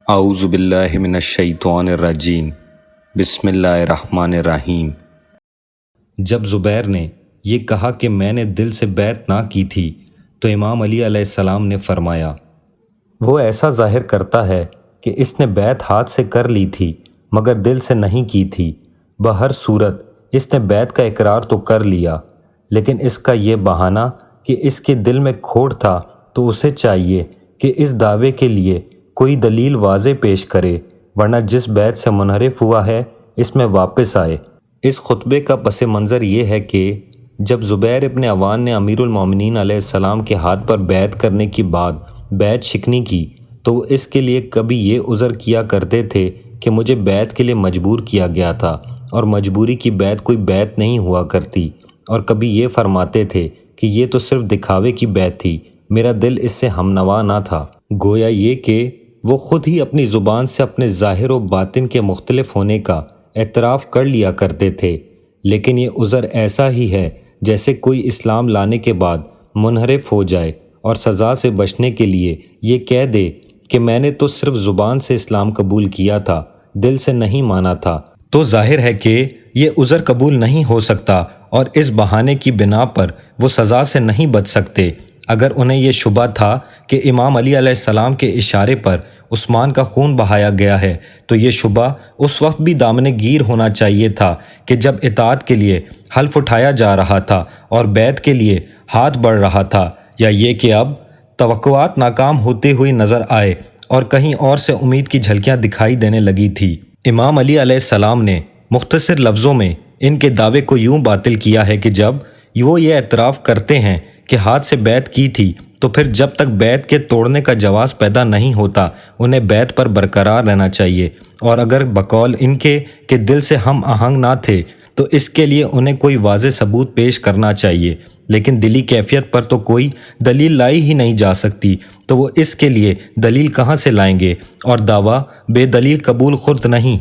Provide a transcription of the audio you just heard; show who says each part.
Speaker 1: اعوذ باللہ من الشیطان الرجیم بسم اللہ الرحمن الرحیم۔ جب زبیر نے یہ کہا کہ میں نے دل سے بیعت نہ کی تھی تو امام علی علیہ السلام نے فرمایا، وہ ایسا ظاہر کرتا ہے کہ اس نے بیعت ہاتھ سے کر لی تھی مگر دل سے نہیں کی تھی۔ بہر صورت اس نے بیعت کا اقرار تو کر لیا، لیکن اس کا یہ بہانہ کہ اس کے دل میں کھوٹ تھا، تو اسے چاہیے کہ اس دعوے کے لیے کوئی دلیل واضح پیش کرے، ورنہ جس بیعت سے منحرف ہوا ہے اس میں واپس آئے۔ اس خطبے کا پس منظر یہ ہے کہ جب زبیر ابن عوان نے امیر المومنین علیہ السلام کے ہاتھ پر بیعت کرنے کی بعد بیعت شکنی کی تو وہ اس کے لیے کبھی یہ عذر کیا کرتے تھے کہ مجھے بیعت کے لیے مجبور کیا گیا تھا، اور مجبوری کی بیعت کوئی بیعت نہیں ہوا کرتی، اور کبھی یہ فرماتے تھے کہ یہ تو صرف دکھاوے کی بیعت تھی، میرا دل اس سے ہمنوا نہ تھا۔ گویا یہ کہ وہ خود ہی اپنی زبان سے اپنے ظاہر و باطن کے مختلف ہونے کا اعتراف کر لیا کرتے تھے، لیکن یہ عذر ایسا ہی ہے جیسے کوئی اسلام لانے کے بعد منحرف ہو جائے اور سزا سے بچنے کے لیے یہ کہہ دے کہ میں نے تو صرف زبان سے اسلام قبول کیا تھا، دل سے نہیں مانا تھا، تو ظاہر ہے کہ یہ عذر قبول نہیں ہو سکتا اور اس بہانے کی بنا پر وہ سزا سے نہیں بچ سکتے۔ اگر انہیں یہ شبہ تھا کہ امام علی علیہ السلام کے اشارے پر عثمان کا خون بہایا گیا ہے تو یہ شبہ اس وقت بھی دامن گیر ہونا چاہیے تھا کہ جب اطاعت کے لیے حلف اٹھایا جا رہا تھا اور بیعت کے لیے ہاتھ بڑھ رہا تھا، یا یہ کہ اب توقعات ناکام ہوتے ہوئی نظر آئے اور کہیں اور سے امید کی جھلکیاں دکھائی دینے لگی تھی۔ امام علی علیہ السلام نے مختصر لفظوں میں ان کے دعوے کو یوں باطل کیا ہے کہ جب وہ یہ اعتراف کرتے ہیں کہ ہاتھ سے بیعت کی تھی تو پھر جب تک بیعت کے توڑنے کا جواز پیدا نہیں ہوتا انہیں بیعت پر برقرار رہنا چاہیے، اور اگر بقول ان کے کہ دل سے ہم آہنگ نہ تھے تو اس کے لیے انہیں کوئی واضح ثبوت پیش کرنا چاہیے، لیکن دلی کیفیت پر تو کوئی دلیل لائی ہی نہیں جا سکتی، تو وہ اس کے لیے دلیل کہاں سے لائیں گے، اور دعویٰ بے دلیل قبول خود نہیں۔